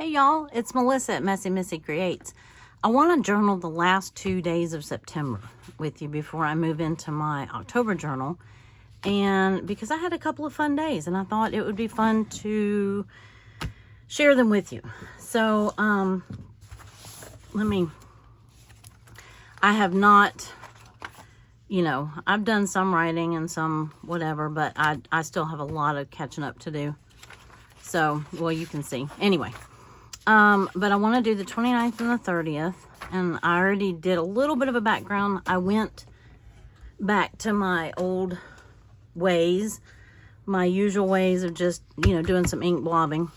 Hey y'all, it's Melissa at Messy Missy Creates. I want to journal the last 2 days of September with you before I move into my October journal. And because I had a couple of fun days and I thought it would be fun to share them with you. So, I have not, I've done some writing and some whatever, but I still have a lot of catching up to do. So, well, you can see. Anyway. But I want to do the 29th and the 30th, and I already did a little bit of a background. I went back to my old ways, my usual ways of just, doing some ink blobbing.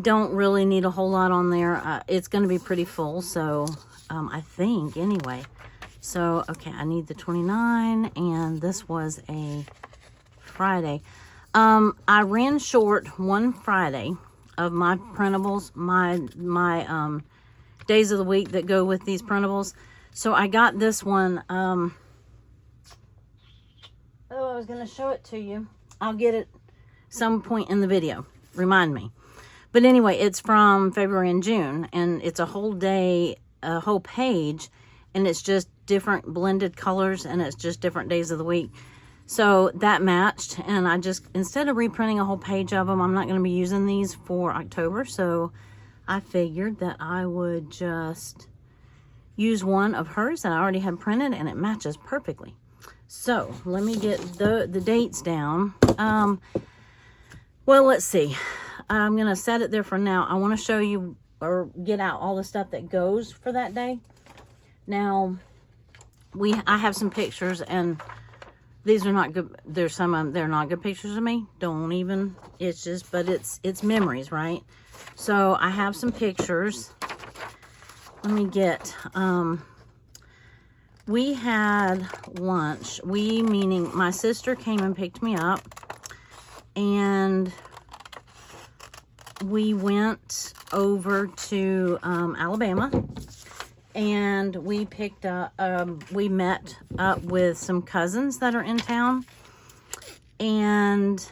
Don't really need a whole lot on there. It's going to be pretty full, so, I think, anyway. So, okay, I need the 29, and this was a Friday. I ran short one Friday of my printables, my days of the week that go with these printables. So I got this one. I was going to show it to you. I'll get it some point in the video. Remind me. But anyway, it's from February and June, and it's a whole day, a whole page, and it's just different blended colors, and it's just different days of the week. So that matched, and I just, instead of reprinting a whole page of them, I'm not going to be using these for October, so I figured that I would just use one of hers that I already had printed, and it matches perfectly. So let me get the dates down. Well, let's see. I'm going to set it there for now. I want to show you or get out all the stuff that goes for that day. Now, I have some pictures, and these are not good. There's some of them, they're not good pictures of me. Don't even, it's just, but it's memories, right? So I have some pictures. Let me get, we had lunch. We, meaning my sister, came and picked me up, and we went over to Alabama. And we picked up, we met up with some cousins that are in town. And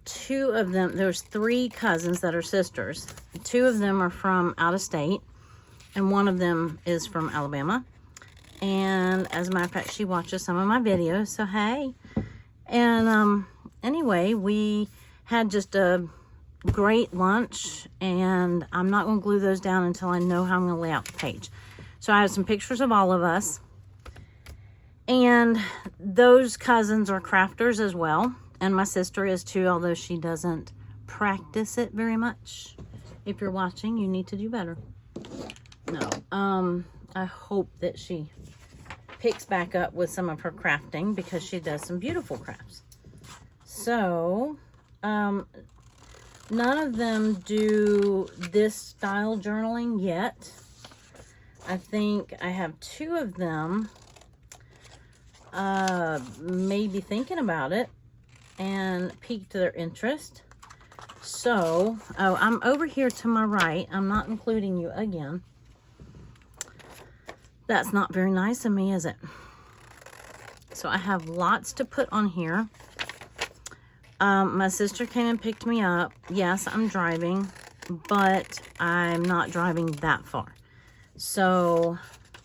two of them, there's 3 cousins that are sisters. 2 of them are from out of state. And one of them is from Alabama. And as a matter of fact, she watches some of my videos. So, hey. And anyway, we had just a great lunch, and I'm not going to glue those down until I know how I'm going to lay out the page. So I have some pictures of all of us, and those cousins are crafters as well, and my sister is too, although she doesn't practice it very much. If you're watching, you need to do better. No, I hope that she picks back up with some of her crafting, because she does some beautiful crafts. So, none of them do this style journaling yet. I think I have 2 of them maybe thinking about it and piqued their interest. So, I'm over here to my right. I'm not including you again. That's not very nice of me, is it? So I have lots to put on here. My sister came and picked me up. Yes, I'm driving, but I'm not driving that far. So,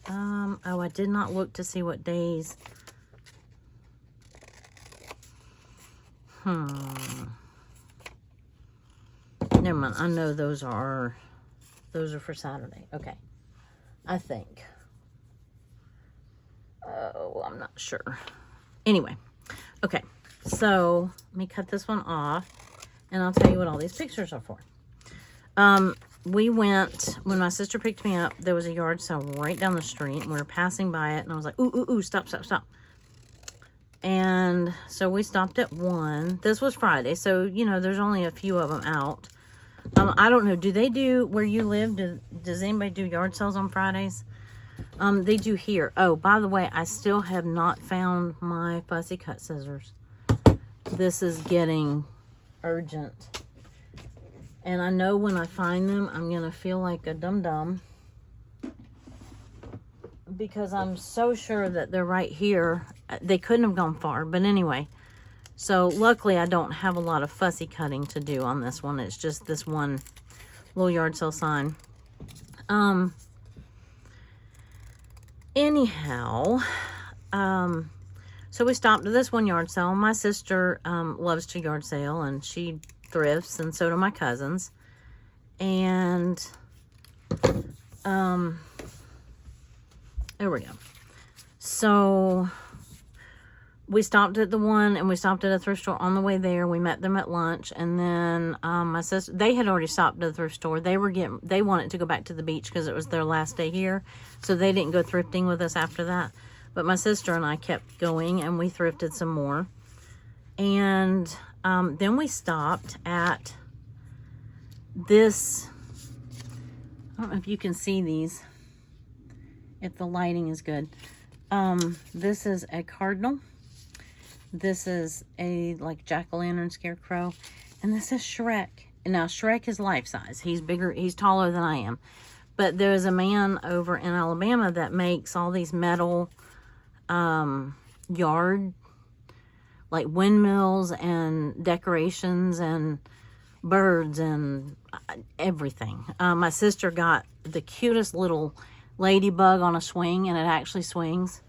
I did not look to see what days. Never mind. I know those are for Saturday. Okay. I think. Oh, I'm not sure. Anyway. Okay. So, let me cut this one off, and I'll tell you what all these pictures are for. We went, when my sister picked me up, there was a yard sale right down the street, and we were passing by it, and I was like, ooh, stop. And so we stopped at one. This was Friday, so, there's only a few of them out. I don't know, do they do, where you live, does anybody do yard sales on Fridays? They do here. Oh, by the way, I still have not found my fussy cut scissors. This is getting urgent. And I know when I find them, I'm going to feel like a dum-dum, because I'm so sure that they're right here. They couldn't have gone far. But anyway, So luckily I don't have a lot of fussy cutting to do on this one. It's just this one little yard sale sign. Anyhow, so we stopped at this one yard sale. My sister loves to yard sale, and she thrifts, and so do my cousins. And there we go. So we stopped at the one, and we stopped at a thrift store on the way there. We met them at lunch, and then my sister, they had already stopped at the thrift store. They wanted to go back to the beach because it was their last day here, so they didn't go thrifting with us after that. But my sister and I kept going, and we thrifted some more. And then we stopped at this, I don't know if you can see these, if the lighting is good. This is a cardinal. This is a like jack-o'-lantern scarecrow. And this is Shrek. And now Shrek is life size. He's bigger, he's taller than I am. But there's a man over in Alabama that makes all these metal yard, like windmills and decorations and birds and everything. My sister got the cutest little ladybug on a swing, and it actually swings.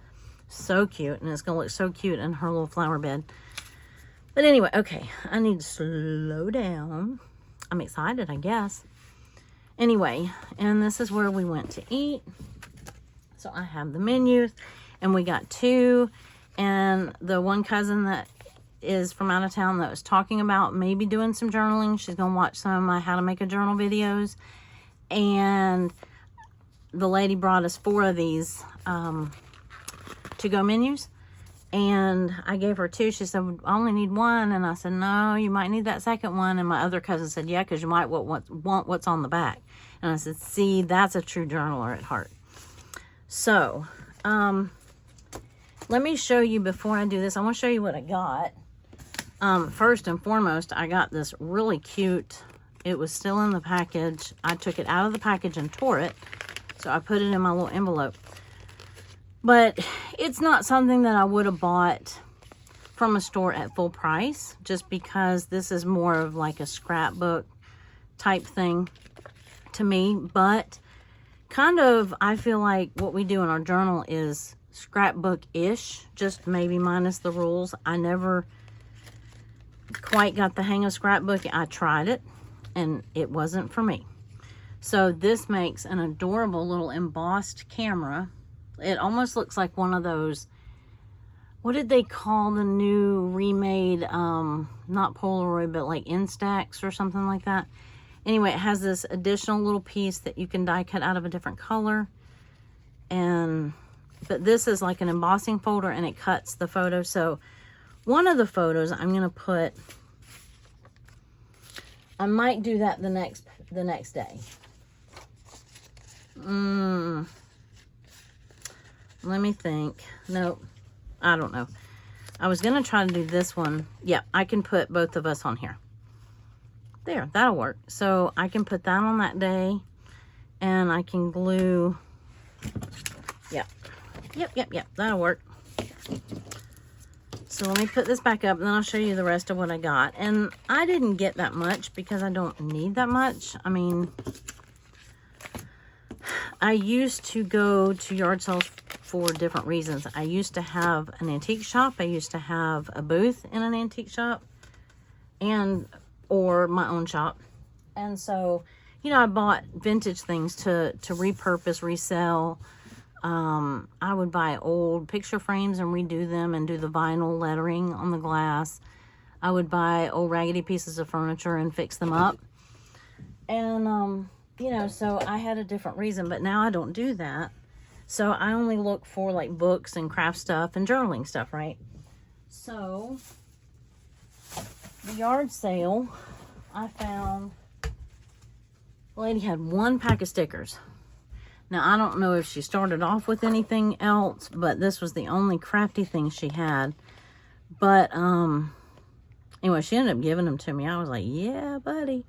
So cute, and it's gonna look so cute in her little flower bed. But anyway, okay, I need to slow down. I'm excited, I guess. Anyway, and this is where we went to eat. So I have the menus, and we got two, and the one cousin that is from out of town that was talking about maybe doing some journaling. She's gonna watch some of my how to make a journal videos, and the lady brought us 4 of these to-go menus, and I gave her 2. She said, I only need 1, and I said, no, you might need that second one. And my other cousin said, yeah, because you might want what's on the back. And I said, see, that's a true journaler at heart. So let me show you, before I do this, I want to show you what I got. First and foremost, I got this really cute, it was still in the package. I took it out of the package and tore it, so I put it in my little envelope. But it's not something that I would have bought from a store at full price, just because this is more of like a scrapbook type thing to me. But kind of, I feel like what we do in our journal is scrapbook-ish, just maybe minus the rules. I never quite got the hang of scrapbooking. I tried it, and it wasn't for me. So this makes an adorable little embossed camera. It almost looks like one of those, what did they call the new remade, not Polaroid, but like Instax or something like that. Anyway, it has this additional little piece that you can die cut out of a different color. But this is like an embossing folder, and it cuts the photo. So one of the photos I'm going to put, I might do that the next day. Let me think. Nope. I don't know. I was going to try to do this one. Yeah, I can put both of us on here. There, that'll work. So I can put that on that day, and I can glue. Yep. Yep. That'll work. So let me put this back up, and then I'll show you the rest of what I got. And I didn't get that much because I don't need that much. I mean, I used to go to yard sales for different reasons. I used to have an antique shop. I used to have a booth in an antique shop, or my own shop. And so, you know, I bought vintage things to repurpose, resell. I would buy old picture frames and redo them and do the vinyl lettering on the glass. I would buy old raggedy pieces of furniture and fix them up. And, you know, so I had a different reason, but now I don't do that. So I only look for like books and craft stuff and journaling stuff, right? So the yard sale, I found, the lady had 1 pack of stickers. Now, I don't know if she started off with anything else, but this was the only crafty thing she had. But, anyway, she ended up giving them to me. I was like, yeah, buddy.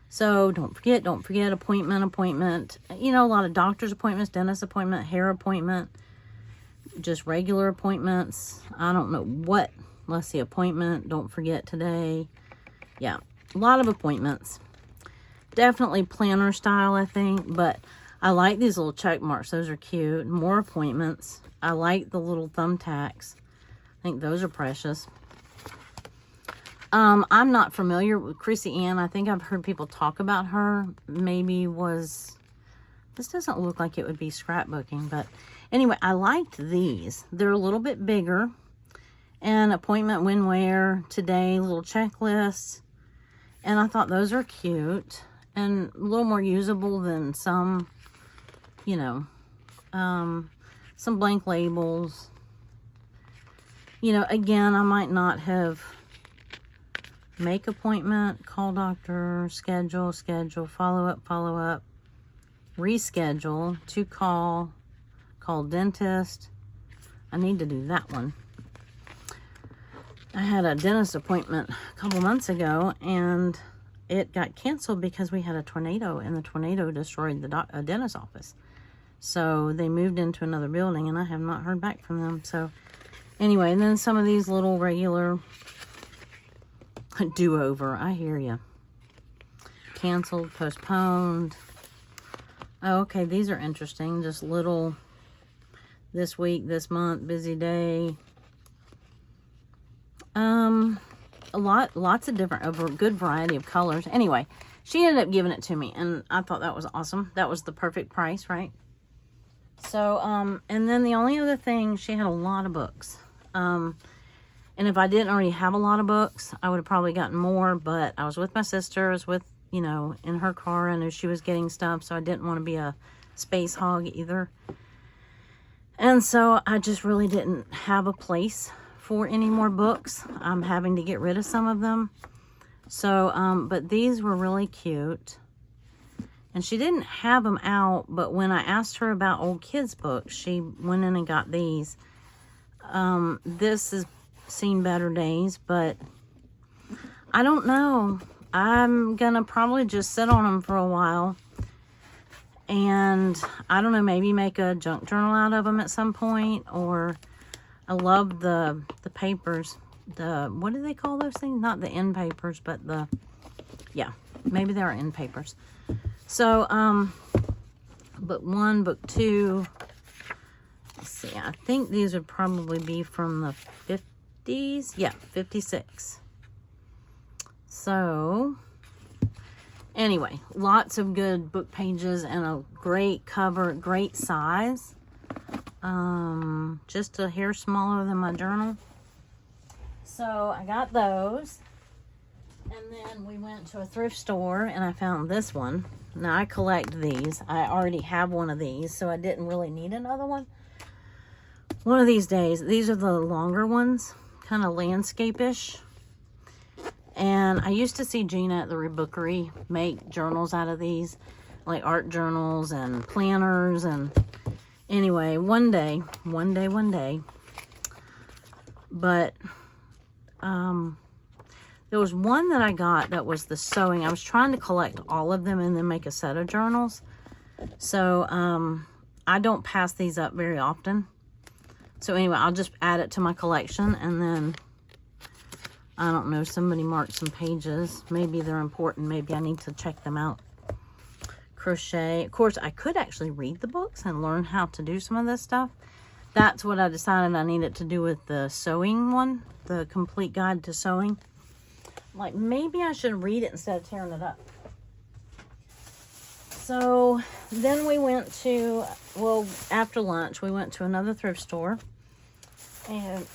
So, don't forget, appointment. You know, a lot of doctor's appointments, dentist appointment, hair appointment, just regular appointments. I don't know what Let's see, appointment. Don't forget today. Yeah, a lot of appointments. Definitely planner style, I think. But I like these little check marks. Those are cute. More appointments. I like the little thumbtacks. I think those are precious. I'm not familiar with Chrissy Ann. I think I've heard people talk about her. Maybe was... This doesn't look like it would be scrapbooking, but anyway, I liked these. They're a little bit bigger. And appointment, when, where, today, little checklists. And I thought those are cute and a little more usable than some, you know, some blank labels. You know, again, I might not have make appointment, call doctor, schedule, follow up, reschedule, to call dentist. I need to do that one. I had a dentist appointment a couple months ago, and it got canceled because we had a tornado, and the tornado destroyed the dentist office. So they moved into another building, and I have not heard back from them. So anyway, and then some of these little regular do-over. I hear you. Canceled, postponed. Oh, okay, these are interesting. Just little, this week, this month, busy day. Lots of different, a good variety of colors. Anyway, she ended up giving it to me, and I thought that was awesome. That was the perfect price, right? So, and then the only other thing, she had a lot of books. And if I didn't already have a lot of books, I would have probably gotten more, but I was with my sister, I was with, you know, in her car. I knew she was getting stuff, so I didn't want to be a space hog either. And so I just really didn't have a place for any more books. I'm having to get rid of some of them. So, but these were really cute. And she didn't have them out, but when I asked her about old kids' books, she went in and got these. This has seen better days, but I don't know. I'm gonna probably just sit on them for a while. And I don't know, maybe make a junk journal out of them at some point. Or I love the papers. What do they call those things? Not the end papers, but yeah, maybe they are end papers. So, book 1, book 2. Let's see, I think these would probably be from the 50s. Yeah, 56. So, anyway, lots of good book pages and a great cover, great size. Just a hair smaller than my journal. So I got those. And then we went to a thrift store and I found this one. Now I collect these. I already have one of these, so I didn't really need another one. One of these days, these are the longer ones, kind of landscape-ish. And I used to see Gina at the Rebookery make journals out of these, like art journals and planners. And anyway, one day. But there was one that I got that was the sewing. I was trying to collect all of them and then make a set of journals. So I don't pass these up very often. So anyway, I'll just add it to my collection, and then I don't know, somebody marked some pages. Maybe they're important. Maybe I need to check them out. Crochet. Of course, I could actually read the books and learn how to do some of this stuff. That's what I decided I needed to do with the sewing one, the Complete Guide to Sewing. Like, maybe I should read it instead of tearing it up. So then we went to, well, after lunch, we went to another thrift store. And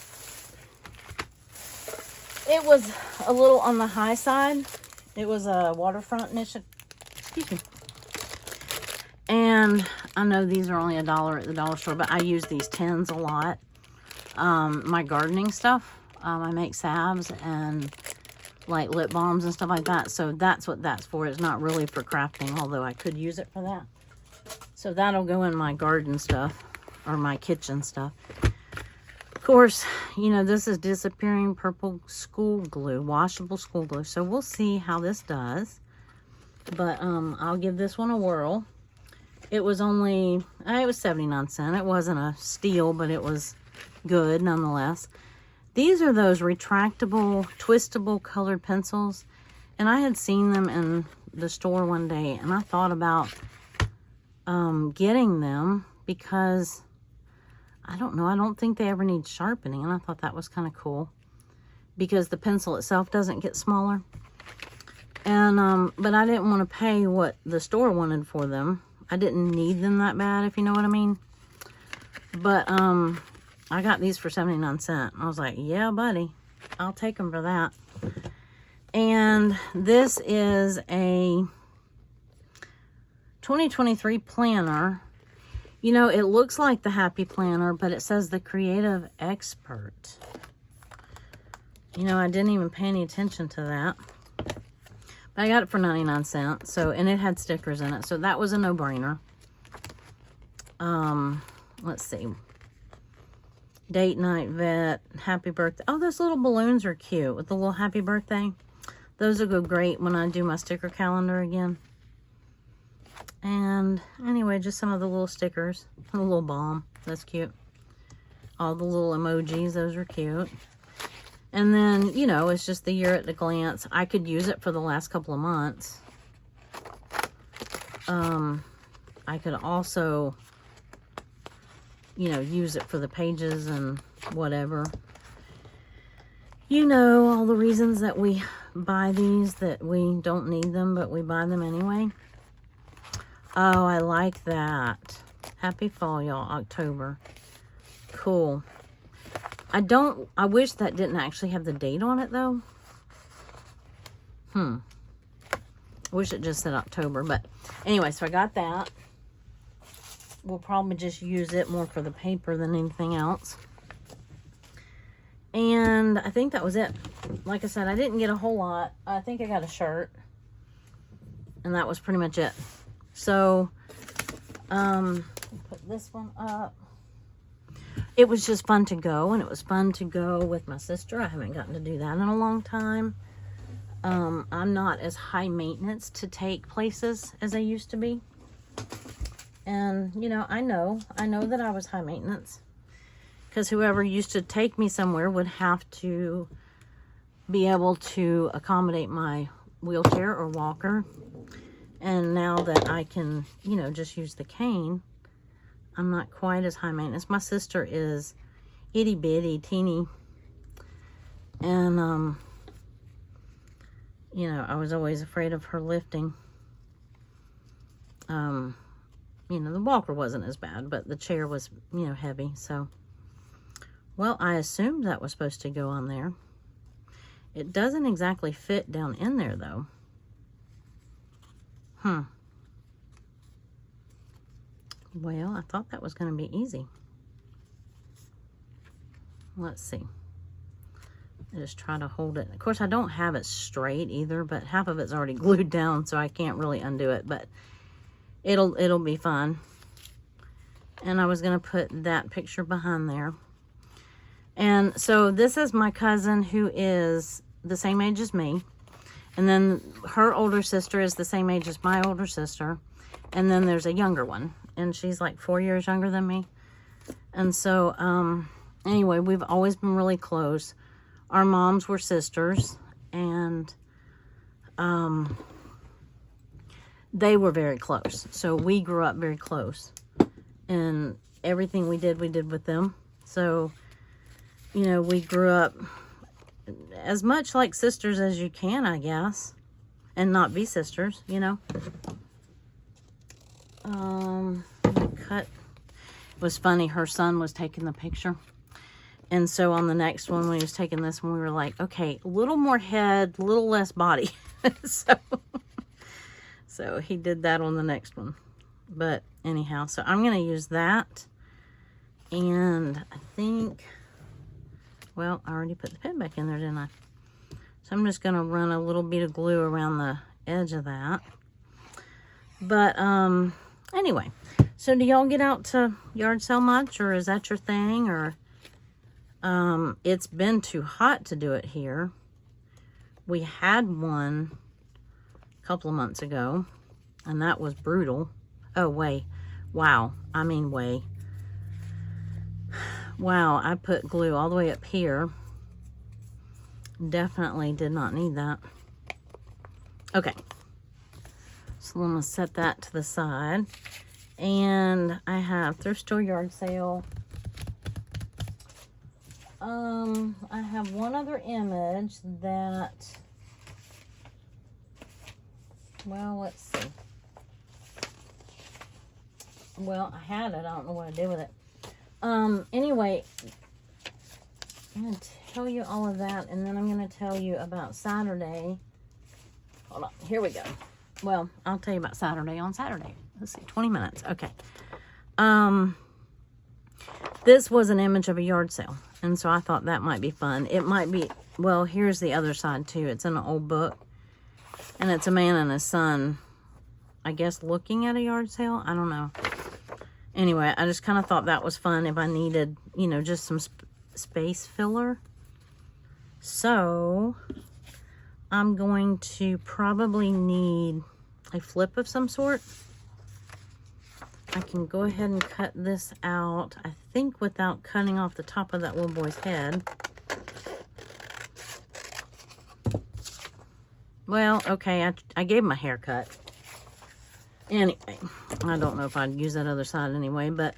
it was a little on the high side. It was a waterfront initiative. Excuse me. And I know these are only $1 at the dollar store, but I use these tins a lot. My gardening stuff. I make salves and like lip balms and stuff like that. So that's what that's for. It's not really for crafting, although I could use it for that. So that'll go in my garden stuff or my kitchen stuff. Of course, you know, this is Disappearing Purple School Glue, washable school glue. So we'll see how this does. But I'll give this one a whirl. It was only, it was 79 cents. It wasn't a steal, but it was good nonetheless. These are those retractable, twistable colored pencils. And I had seen them in the store one day, and I thought about getting them because, I don't know, I don't think they ever need sharpening. And I thought that was kind of cool because the pencil itself doesn't get smaller. And, but I didn't want to pay what the store wanted for them. I didn't need them that bad, if you know what I mean. But, I got these for 79 cents. I was like, yeah, buddy, I'll take them for that. And this is a 2023 planner. You know, it looks like the Happy Planner, but it says the Creative Expert. You know, I didn't even pay any attention to that. But I got it for 99 cents. So, and it had stickers in it. So that was a no-brainer. Let's see. Date night vet, happy birthday. Oh, those little balloons are cute with the little happy birthday. Those will go great when I do my sticker calendar again. And anyway, just some of the little stickers. A little bomb. That's cute. All the little emojis. Those are cute. And then, you know, it's just the year at a glance. I could use it for the last couple of months. I could also, you know, use it for the pages and whatever. You know, all the reasons that we buy these, that we don't need them, but we buy them anyway. Oh, I like that. Happy fall, y'all. October. Cool. I wish that didn't actually have the date on it, though. I wish it just said October, but anyway, so I got that. We'll probably just use it more for the paper than anything else. And I think that was it. Like I said, I didn't get a whole lot. I think I got a shirt. And that was pretty much it. So, put this one up. It was just fun to go, and it was fun to go with my sister. I haven't gotten to do that in a long time. I'm not as high maintenance to take places as I used to be. And, you know that I was high maintenance. Because whoever used to take me somewhere would have to be able to accommodate my wheelchair or walker. And now that I can, you know, just use the cane, I'm not quite as high maintenance. My sister is itty bitty, teeny. And, you know, I was always afraid of her lifting. You know, the walker wasn't as bad, but the chair was, you know, heavy. So, well, I assumed that was supposed to go on there. It doesn't exactly fit down in there, though. Well, I thought that was going to be easy. Let's see. I just try to hold it. Of course, I don't have it straight either, but half of it's already glued down, so I can't really undo it. But it'll be fun. And I was going to put that picture behind there. And so this is my cousin who is the same age as me. And then her older sister is the same age as my older sister. And then there's a younger one. And she's like 4 years younger than me. And so, anyway, we've always been really close. Our moms were sisters. And, they were very close. So we grew up very close. And everything we did with them. So, you know, we grew up as much like sisters as you can, I guess. And not be sisters, you know. Cut. It was funny. Her son was taking the picture. And so on the next one, when he was taking this one, we were like, okay, a little more head, a little less body. So he did that on the next one. But anyhow, so I'm going to use that. And I think, well, I already put the pen back in there, didn't I? So I'm just going to run a little bit of glue around the edge of that. But, anyway, so do y'all get out to yard sale much, or is that your thing? Or, it's been too hot to do it here. We had one a couple of months ago, and that was brutal. Oh, wow. I mean, wow, I put glue all the way up here, Definitely did not need that. Okay. So I'm going to set that to the side. And I have thrift store yard sale. I have one other image that, well, let's see. Well, I had it. I don't know what I did with it. Anyway, I'm going to tell you all of that, and then I'm going to tell you about Saturday. Hold on. Here we go. Well, I'll tell you about Saturday on Saturday. Let's see, 20 minutes. Okay. This was an image of a yard sale, and so I thought that might be fun. It might be, well, here's the other side too. It's in an old book, and it's a man and his son, I guess, looking at a yard sale. I don't know. Anyway, I just kind of thought that was fun if I needed, you know, just some space filler. So I'm going to probably need a flip of some sort. I can go ahead and cut this out, I think, without cutting off the top of that little boy's head. Well, okay, I gave him a haircut. Anyway, I don't know if I'd use that other side anyway, but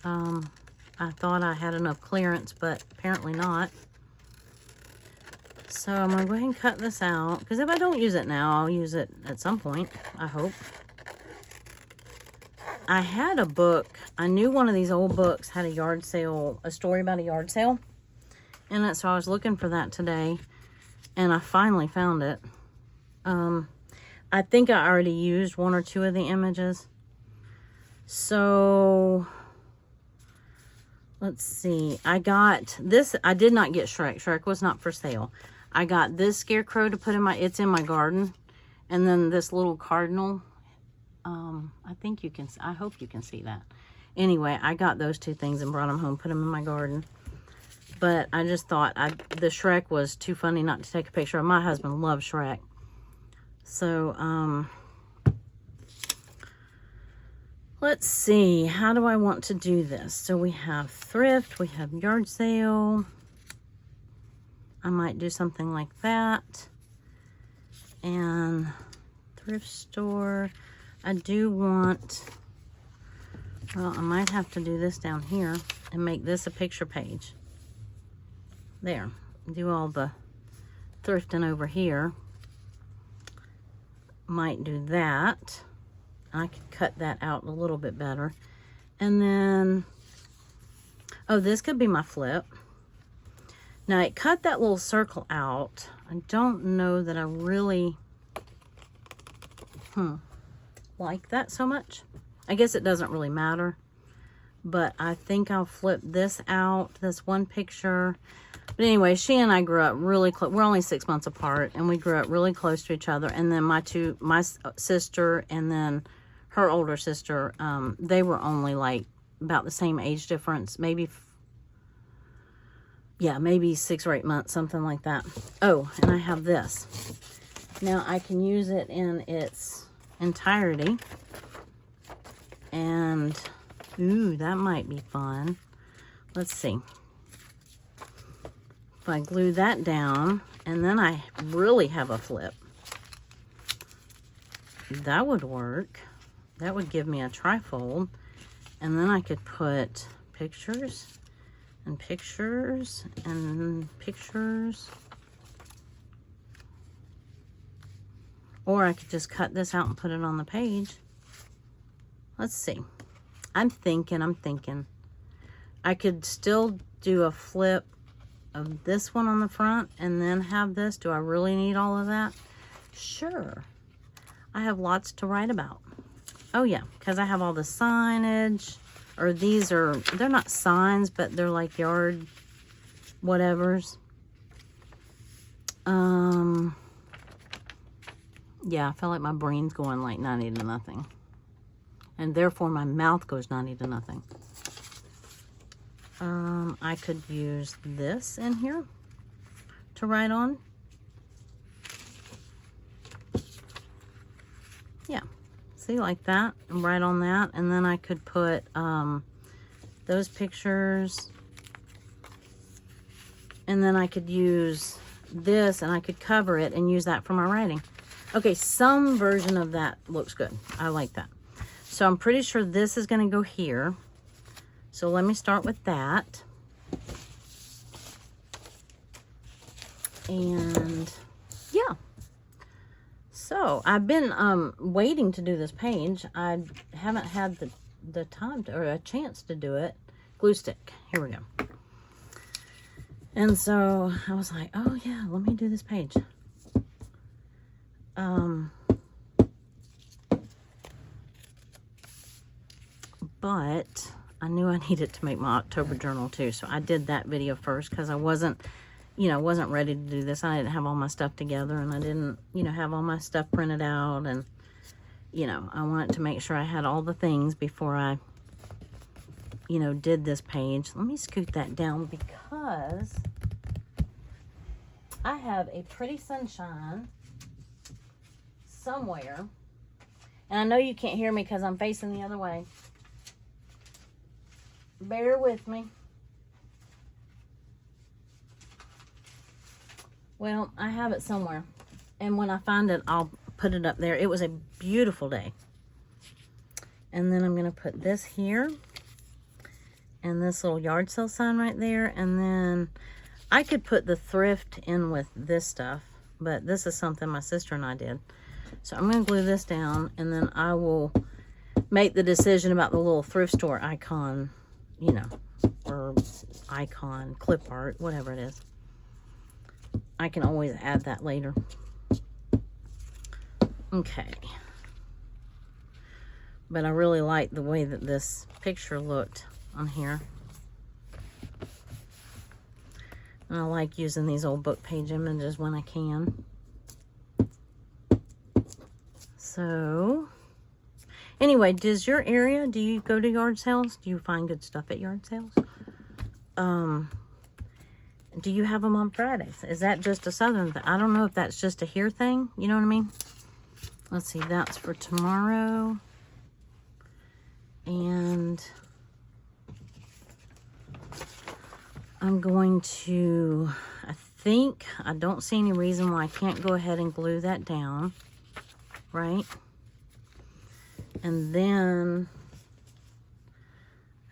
I thought I had enough clearance, but apparently not. So I'm going to go ahead and cut this out, because if I don't use it now, I'll use it at some point, I hope. I had a book. I knew one of these old books had a yard sale, a story about a yard sale in it, so I was looking for that today, and I finally found it. I think I already used one or two of the images. So let's see. I got this. I did not get Shrek. Shrek was not for sale. I got this scarecrow to put in my, it's in my garden. And then this little cardinal. I think you can, I hope you can see that. Anyway, I got those two things and brought them home, put them in my garden. But I just thought the Shrek was too funny not to take a picture of. My husband loves Shrek. So, let's see. How do I want to do this? So we have thrift, we have yard sale. I might do something like that. And thrift store. I do want, well, I might have to do this down here and make this a picture page. There. Do all the thrifting over here. Might do that. I could cut that out a little bit better. And then, oh, this could be my flip. Now, it cut that little circle out. I don't know that I really like that so much. I guess it doesn't really matter. But I think I'll flip this out, this one picture. But anyway, she and I grew up really close. We're only 6 months apart, and we grew up really close to each other. And then my sister and then her older sister, they were only like about the same age difference. Maybe, yeah, maybe 6 or 8 months, something like that. Oh, and I have this. Now I can use it in its entirety. And, ooh, that might be fun. Let's see. If I glue that down, and then I really have a flip. That would work. That would give me a trifold. And then I could put pictures, and pictures, and pictures. Or I could just cut this out and put it on the page. Let's see. I'm thinking. I could still do a flip of this one on the front and then have this. Do I really need all of that? Sure. I have lots to write about. Oh yeah, because I have all the signage, or these are, they're not signs, but they're like yard whatevers. Yeah, I feel like my brain's going like 90 to nothing. And therefore my mouth goes 90 to nothing. I could use this in here to write on. Yeah, see, like that, and write on that. And then I could put those pictures. And then I could use this and I could cover it and use that for my writing. Okay, some version of that looks good. I like that. So I'm pretty sure this is going to go here. So let me start with that. And yeah. So I've been waiting to do this page. I haven't had the time to, or a chance to do it. Glue stick. Here we go. And so I was like, oh yeah, let me do this page. But I knew I needed to make my October journal too. So I did that video first because I wasn't, wasn't ready to do this. I didn't have all my stuff together and I didn't, have all my stuff printed out. And, I wanted to make sure I had all the things before I, did this page. Let me scoot that down because I have a pretty sunshine somewhere. And I know you can't hear me because I'm facing the other way. Bear with me. Well, I have it somewhere. And when I find it, I'll put it up there. It was a beautiful day. And then I'm going to put this here. And this little yard sale sign right there. And then I could put the thrift in with this stuff. But this is something my sister and I did. So I'm going to glue this down. And then I will make the decision about the little thrift store icon, or icon, clip art, whatever it is. I can always add that later. Okay. But I really like the way that this picture looked on here. And I like using these old book page images when I can. So, anyway, does your area, do you go to yard sales? Do you find good stuff at yard sales? Do you have them on Fridays? Is that just a southern thing? I don't know if that's just a here thing. You know what I mean? Let's see. That's for tomorrow. And I'm going to, I don't see any reason why I can't go ahead and glue that down. Right? And then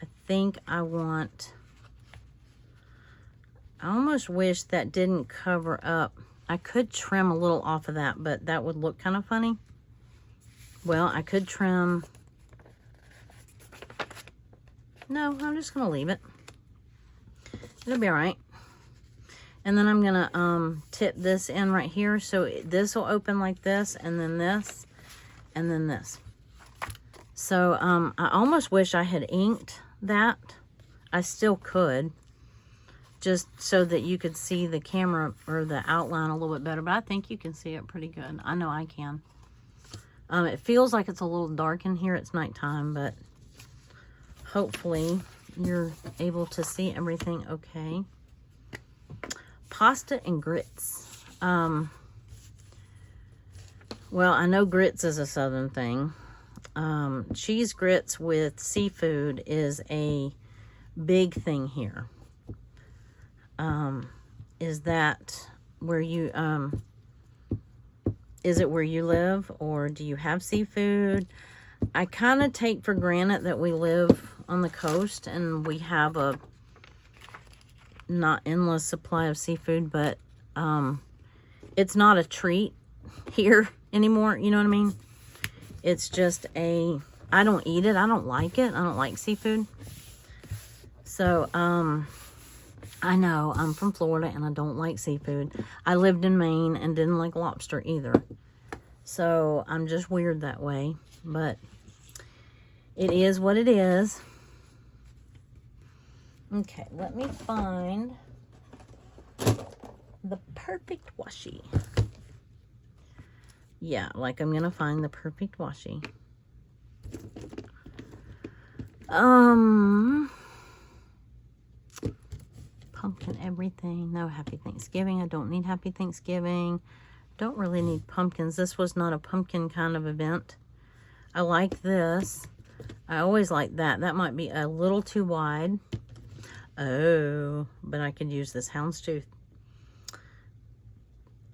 I think I almost wish that didn't cover up. I could trim a little off of that, but that would look kind of funny. Well, I could trim. No, I'm just going to leave it. It'll be all right. And then I'm going to tip this in right here. So this will open like this, and then this, and then this. So I almost wish I had inked that. I still could. Just so that you could see the camera or the outline a little bit better. But I think you can see it pretty good. I know I can. It feels like it's a little dark in here. It's nighttime, but hopefully you're able to see everything okay. Pasta and grits. Well, I know grits is a southern thing. Cheese grits with seafood is a big thing here. Is that where you, is it where you live, or do you have seafood? I kind of take for granted that we live on the coast and we have a not endless supply of seafood, but it's not a treat here anymore. You know what I mean? It's just I don't eat it. I don't like it. I don't like seafood. So, I know I'm from Florida and I don't like seafood. I lived in Maine and didn't like lobster either. So I'm just weird that way, but it is what it is. Okay, let me find the perfect washi. Yeah, like I'm gonna find the perfect washi. Pumpkin everything. No, Happy Thanksgiving. I don't need Happy Thanksgiving. Don't really need pumpkins. This was not a pumpkin kind of event. I like this. I always like that. That might be a little too wide. Oh, but I could use this houndstooth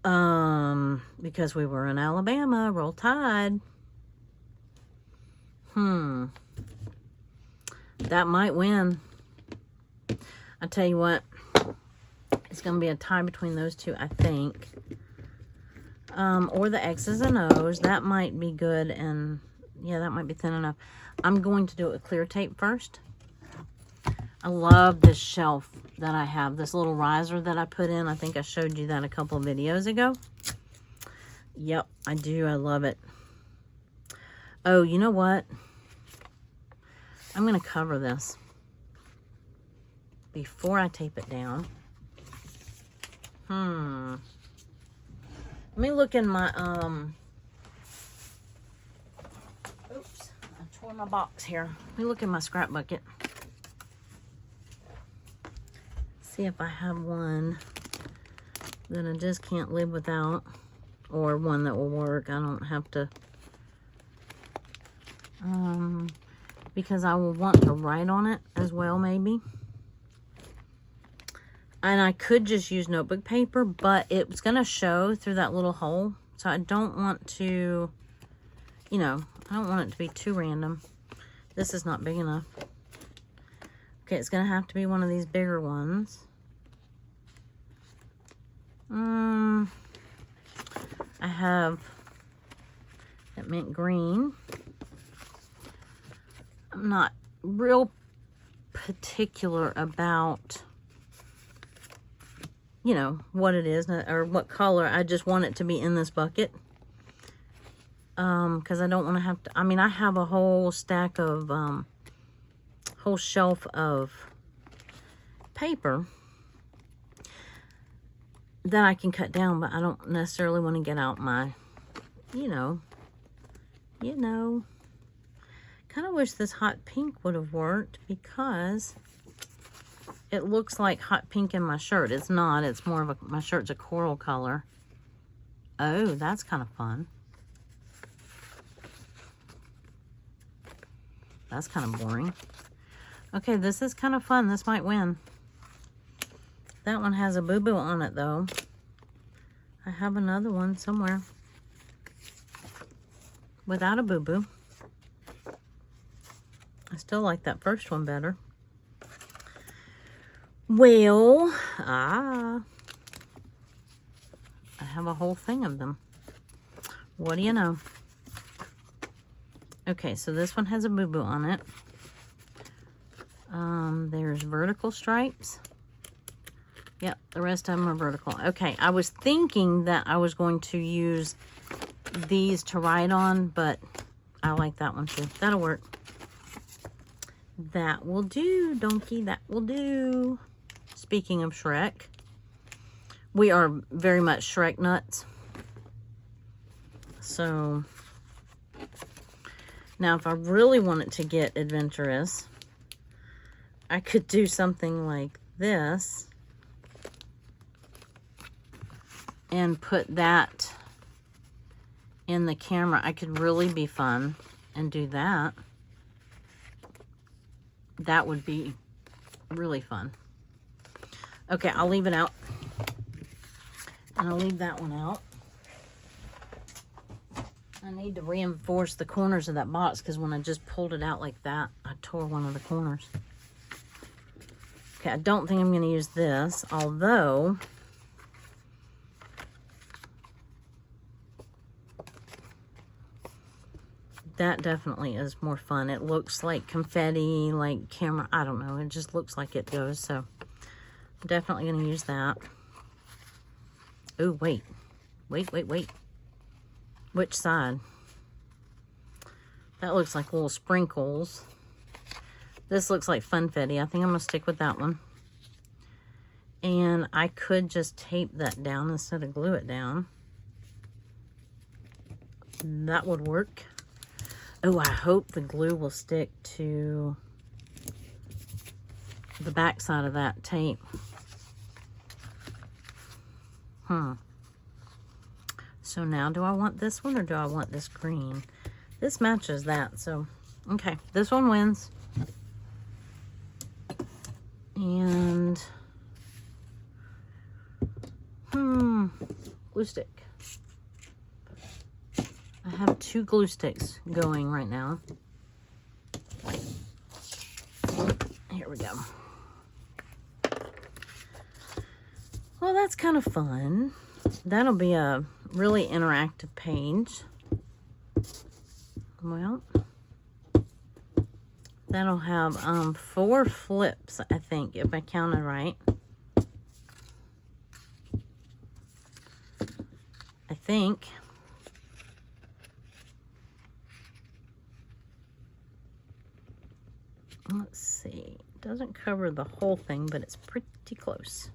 Because we were in Alabama. Roll Tide. That might win. I tell you what, it's going to be a tie between those two, I think. Or the X's and O's. That might be good, and yeah, that might be thin enough. I'm going to do it with clear tape first. I love this shelf that I have, this little riser that I put in. I think I showed you that a couple of videos ago. Yep, I do. I love it. Oh, you know what? I'm going to cover this before I tape it down. Let me look in my, oops, I tore my box here. Let me look in my scrap bucket. See if I have one that I just can't live without, or one that will work. I don't have to, because I will want to write on it as well, maybe. And I could just use notebook paper, but it's going to show through that little hole. So I don't want to, you know, I don't want it to be too random. This is not big enough. Okay, it's going to have to be one of these bigger ones. I have that mint green. I'm not real particular about, you know, what it is or what color. I just want it to be in this bucket. Because I don't want to have to, I mean, I have a whole stack of, whole shelf of paper that I can cut down, but I don't necessarily want to get out my, you know. Kind of wish this hot pink would have worked, because it looks like hot pink in my shirt. It's not. It's more of a, my shirt's a coral color. Oh, that's kind of fun. That's kind of boring. Okay, this is kind of fun. This might win. That one has a boo-boo on it, though. I have another one somewhere without a boo-boo. I still like that first one better. Well, I have a whole thing of them. What do you know? Okay, so this one has a boo-boo on it. There's vertical stripes. Yep, the rest of them are vertical. Okay, I was thinking that I was going to use these to write on, but I like that one too. That'll work. That will do, donkey. That will do. Speaking of Shrek, we are very much Shrek nuts. So, now if I really wanted to get adventurous, I could do something like this and put that in the camera. I could really be fun and do that. That would be really fun. Okay, I'll leave it out. And I'll leave that one out. I need to reinforce the corners of that box, because when I just pulled it out like that, I tore one of the corners. Okay, I don't think I'm going to use this, although that definitely is more fun. It looks like confetti, like camera. I don't know. It just looks like it goes. So I'm definitely going to use that. Oh, wait. Wait. Which side? That looks like little sprinkles. This looks like funfetti. I think I'm going to stick with that one. And I could just tape that down instead of glue it down. That would work. Oh, I hope the glue will stick to the back side of that tape. So now, do I want this one or do I want this green? This matches that, so, okay. This one wins. And, glue stick. I have 2 glue sticks going right now. Here we go. Well, that's kind of fun. That'll be a really interactive page. Well, that'll have 4 flips, I think, if I counted right. I think. Let's see. It doesn't cover the whole thing, but it's pretty close.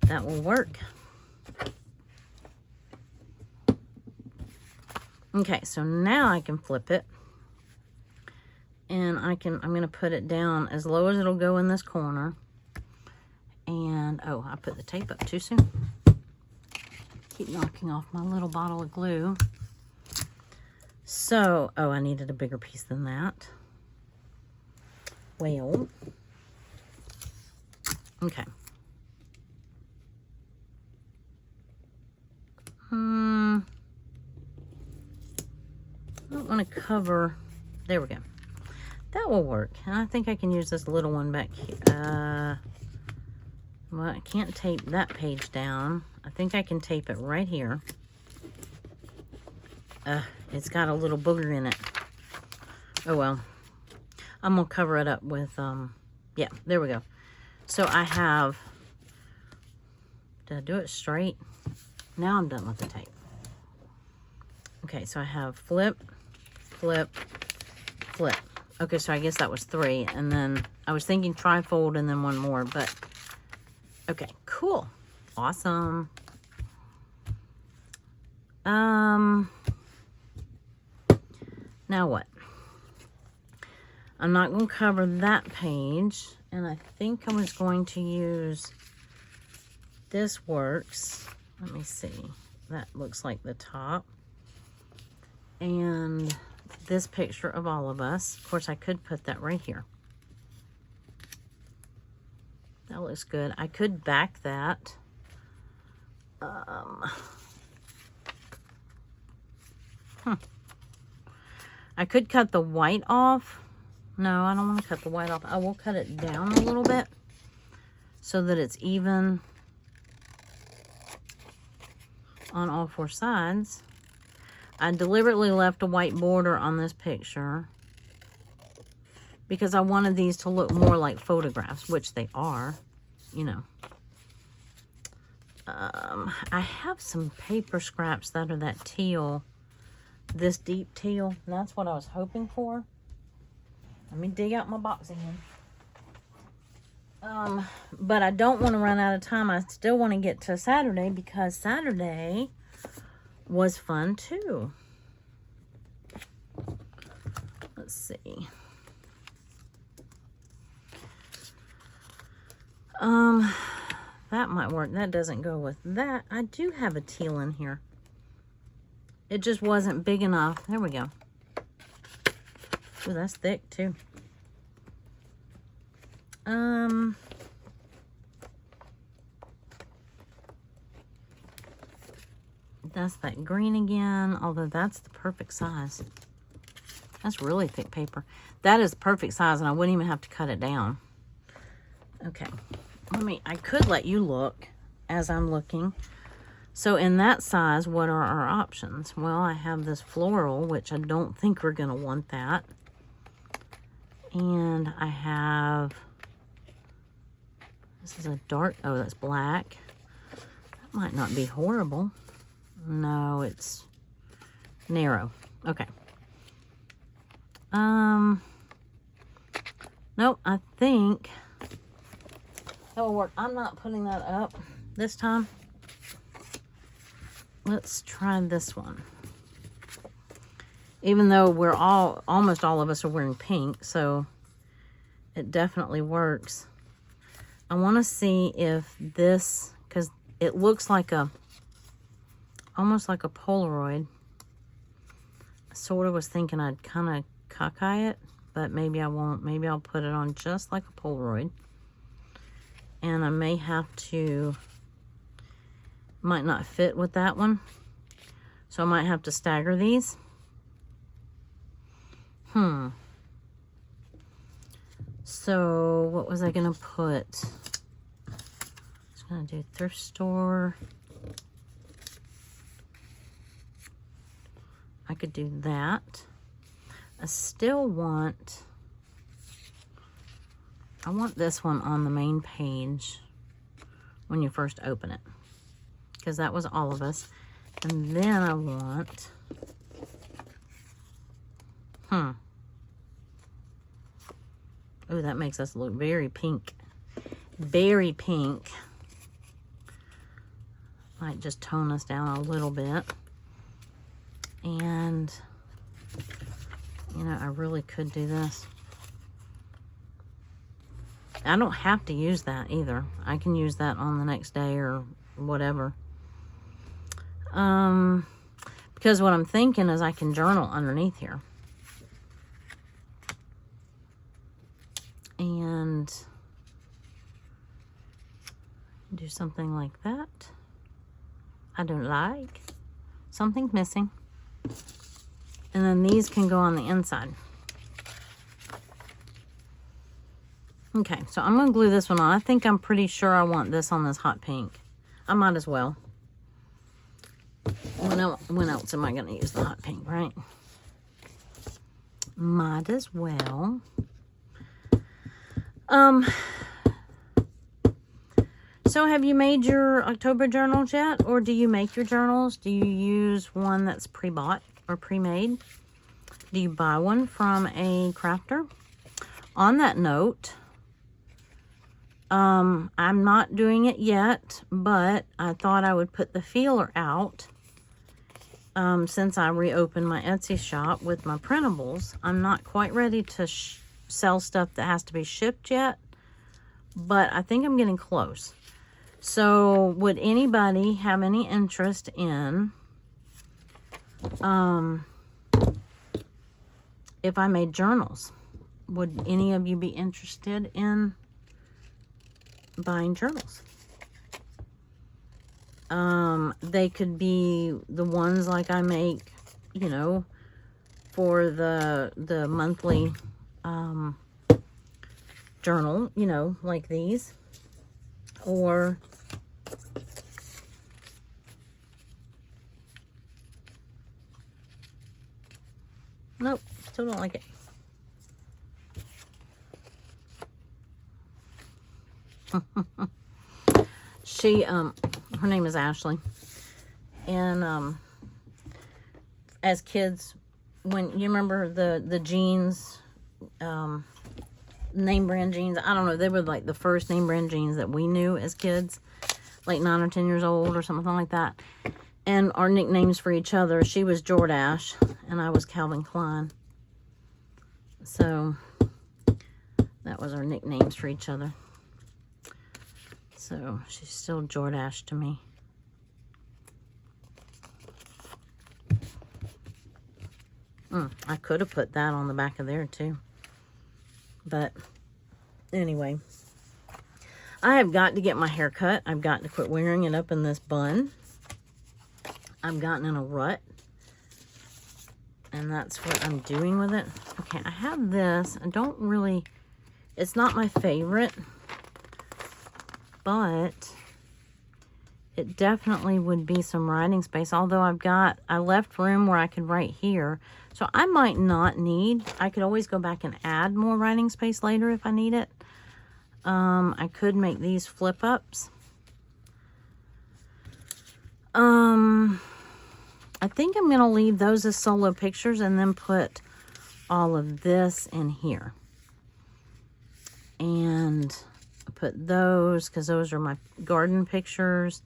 That will work. Okay, so now I can flip it. And I'm going to put it down as low as it'll go in this corner. And, oh, I put the tape up too soon. Keep knocking off my little bottle of glue. So, oh, I needed a bigger piece than that. Well, okay. I don't want to cover, there we go. That will work. And I think I can use this little one back here. Well, I can't tape that page down. I think I can tape it right here. It's got a little booger in it. Oh well. I'm going to cover it up with, yeah, there we go. So I have, did I do it straight? Now I'm done with the tape. Okay, so I have flip, flip, flip. Okay, so I guess that was 3. And then I was thinking trifold and then 1 more, but okay, cool. Awesome. Now what? I'm not going to cover that page, and I think I was going to use This Works. Let me see. That looks like the top. And this picture of all of us. Of course, I could put that right here. That looks good. I could back that. I could cut the white off. No, I don't want to cut the white off. I will cut it down a little bit so that it's even on all 4 sides. I deliberately left a white border on this picture because I wanted these to look more like photographs, which they are, you know. I have some paper scraps that are that teal, this deep teal, and that's what I was hoping for. Let me dig out my box again. But I don't want to run out of time. I still want to get to Saturday because Saturday was fun too. Let's see. That might work. That doesn't go with that. I do have a teal in here. It just wasn't big enough. There we go. Ooh, that's thick too. That's that green again, although that's the perfect size. That's really thick paper. That is the perfect size, and I wouldn't even have to cut it down. Okay, I could let you look as I'm looking. So in that size, what are our options? Well, I have this floral, which I don't think we're going to want that. And I have, this is a dark, oh, that's black. That might not be horrible. No, it's narrow. Okay. Nope, I think that will work. I'm not putting that up this time. Let's try this one. Even though we're almost all of us are wearing pink, so it definitely works. I want to see if this, because it looks like almost like a Polaroid. I sort of was thinking I'd kind of cockeye it. but maybe I won't. Maybe I'll put it on just like a Polaroid. And I may have to, might not fit with that one. So I might have to stagger these. So what was I gonna put? I was gonna do thrift store. I could do that. I still want, I want this one on the main page when you first open it, because that was all of us. And then I want, oh, that makes us look very pink. Very pink. Might just tone us down a little bit. And, you know, I really could do this. I don't have to use that either. I can use that on the next day or whatever. Because what I'm thinking is I can journal underneath here. And do something like that. I don't like. Something's missing. And then these can go on the inside. Okay, so I'm going to glue this one on. I think I'm pretty sure I want this on this hot pink. I might as well. When else am I going to use the hot pink, right? Might as well. So have you made your October journals yet? Or do you make your journals? Do you use one that's pre-bought or pre-made? Do you buy one from a crafter? On that note, I'm not doing it yet, but I thought I would put the feeler out since I reopened my Etsy shop with my printables. I'm not quite ready to sell stuff that has to be shipped yet, but I think I'm getting close. So would anybody have any interest in if I made journals? Would any of you be interested in buying journals? They could be the ones like I make, you know, for the monthly journal, you know, like these. Or nope, still don't like it. She, her name is Ashley. And, as kids, when you remember the jeans, name brand jeans, I don't know, they were like the first name brand jeans that we knew as kids, like 9 or 10 years old or something like that. And our nicknames for each other, she was Jordache and I was Calvin Klein. So that was our nicknames for each other. So she's still Jordache to me. I could have put that on the back of there too. But anyway, I have got to get my hair cut. I've got to quit wearing it up in this bun. I've gotten in a rut. And that's what I'm doing with it. Okay, I have this. I don't really, it's not my favorite. But it definitely would be some writing space. Although I left room where I could write here. So I might not need, I could always go back and add more writing space later if I need it. I could make these flip ups. I think I'm going to leave those as solo pictures and then put all of this in here. And put those, because those are my garden pictures.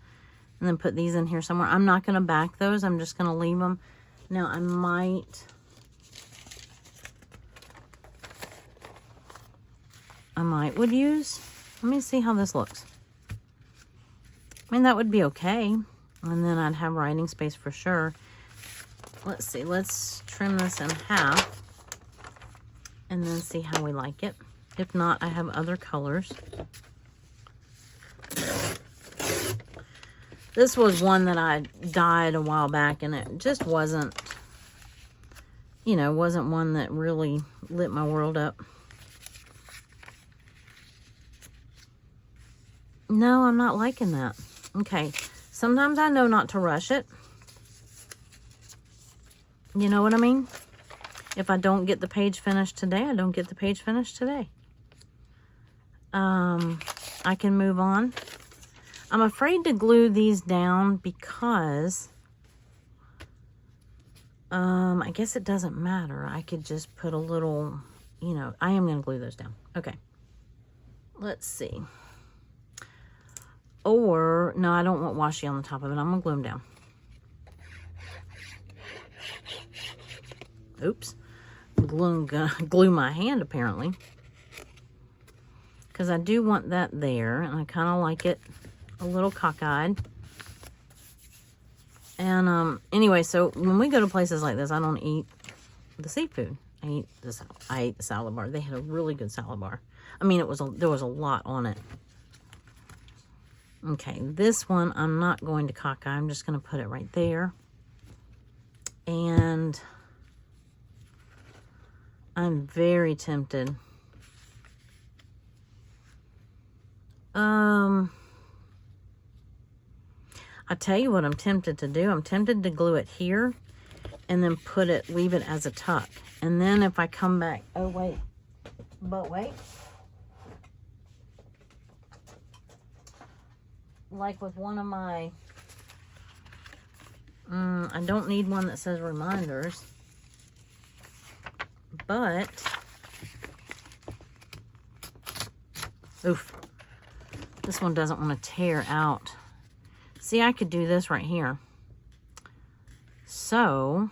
And then put these in here somewhere. I'm not going to back those. I'm just going to leave them. Now, I would use, let me see how this looks. I mean, that would be okay. And then I'd have writing space for sure. Let's see, let's trim this in half. and then see how we like it. If not, I have other colors. This was one that I dyed a while back, and it just wasn't, you know, wasn't one that really lit my world up. No, I'm not liking that. Okay, sometimes I know not to rush it. You know what I mean? If I don't get the page finished today, I don't get the page finished today. I can move on. I'm afraid to glue these down because I guess it doesn't matter. I could just put a little, you know, I am going to glue those down. Okay. Let's see. Or, no, I don't want washi on the top of it. I'm going to glue them down. Oops. Glue my hand, apparently. Because I do want that there, and I kind of like it a little cockeyed. And anyway, so when we go to places like this, I don't eat the seafood. I ate the salad bar. They had a really good salad bar. I mean, there was a lot on it. Okay, this one I'm not going to cockeye. I'm just going to put it right there. And I'm very tempted. I tell you what I'm tempted to do. I'm tempted to glue it here and then leave it as a tuck. And then if I come back, oh wait, but wait. Like with one of my, I don't need one that says reminders, but, oof, this one doesn't want to tear out. See, I could do this right here. So,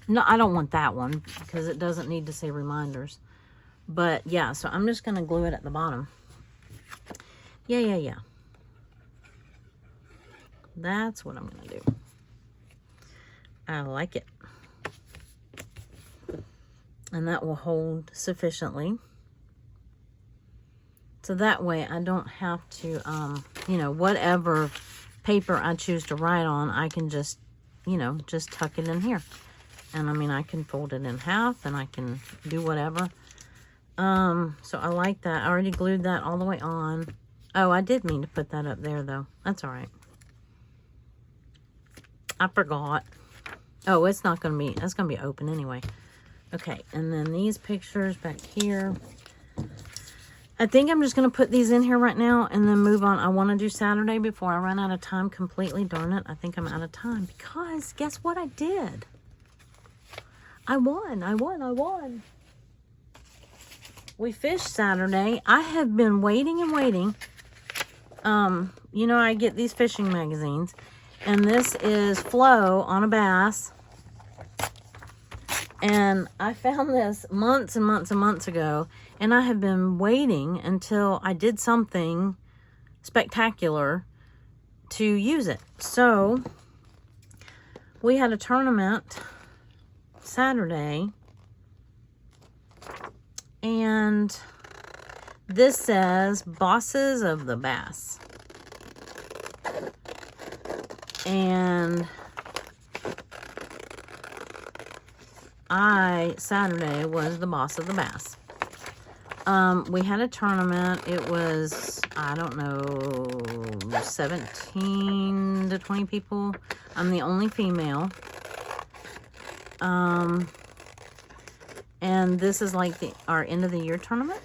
no, I don't want that one because it doesn't need to say reminders. But yeah, so I'm just going to glue it at the bottom. Yeah. That's what I'm going to do. I like it. And that will hold sufficiently. So that way I don't have to, you know, whatever paper I choose to write on, I can just, you know, just tuck it in here. And I mean, I can fold it in half and I can do whatever. So I like that. I already glued that all the way on. Oh, I did mean to put that up there though. That's all right. I forgot. Oh, it's not going to be, that's going to be open anyway. Okay, and then these pictures back here. I think I'm just going to put these in here right now and then move on. I want to do Saturday before I run out of time completely. Darn it, I think I'm out of time because guess what I did? I won. We fished Saturday. I have been waiting and waiting. You know, I get these fishing magazines, and this is Flo on a bass. And I found this months and months and months ago, and I have been waiting until I did something spectacular to use it. So, we had a tournament Saturday, and this says Bosses of the Bass. And Saturday was the boss of the bass. We had a tournament. It was, I don't know, 17 to 20 people. I'm the only female. And this is like our end of the year tournament.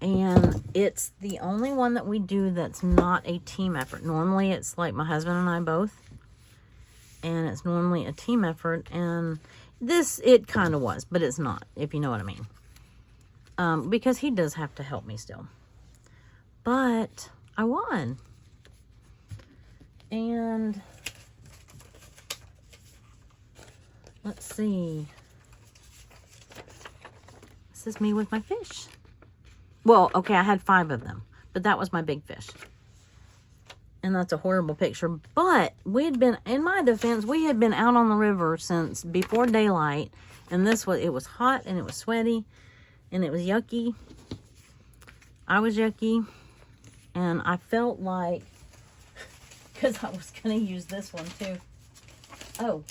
And it's the only one that we do that's not a team effort. Normally it's like my husband and I both. And it's normally a team effort. And this, it kind of was, but it's not, if you know what I mean. Because he does have to help me still. But I won. And let's see. This is me with my fish. Well, okay, I had 5 of them, but that was my big fish. And that's a horrible picture. But we had been, in my defense, we had been out on the river since before daylight. And it was hot and it was sweaty and it was yucky. I was yucky. And I felt like, because I was going to use this one too. Oh,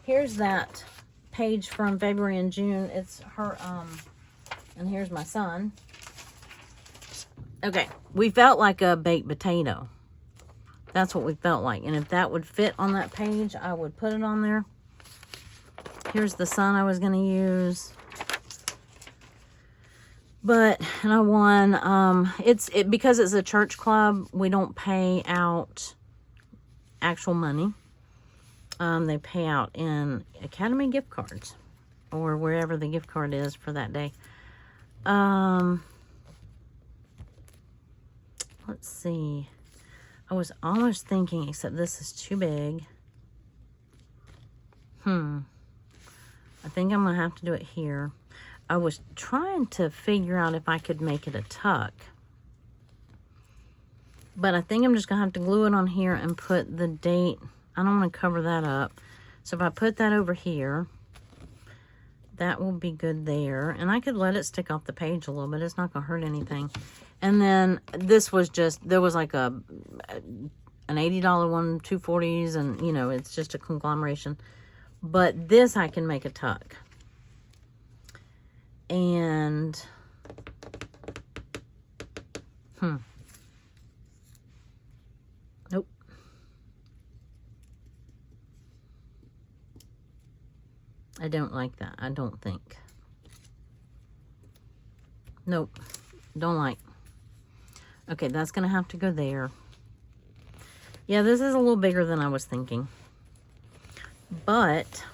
here's that page from February and June. It's her, and here's my son. Okay, we felt like a baked potato. That's what we felt like. And if that would fit on that page, I would put it on there. Here's the sun I was going to use. But, and I won, because it's a church club, we don't pay out actual money. They pay out in Academy gift cards or wherever the gift card is for that day. Let's see. I was almost thinking, except this is too big. I think I'm going to have to do it here. I was trying to figure out if I could make it a tuck. But I think I'm just going to have to glue it on here and put the date. I don't want to cover that up. So if I put that over here, that will be good there. And I could let it stick off the page a little bit. It's not going to hurt anything. And then this was just, there was like an $80 one, 240s, and you know, it's just a conglomeration. But this I can make a tuck. And, nope. I don't like that, I don't think. Nope, don't like. Okay, that's gonna have to go there. Yeah, this is a little bigger than I was thinking. But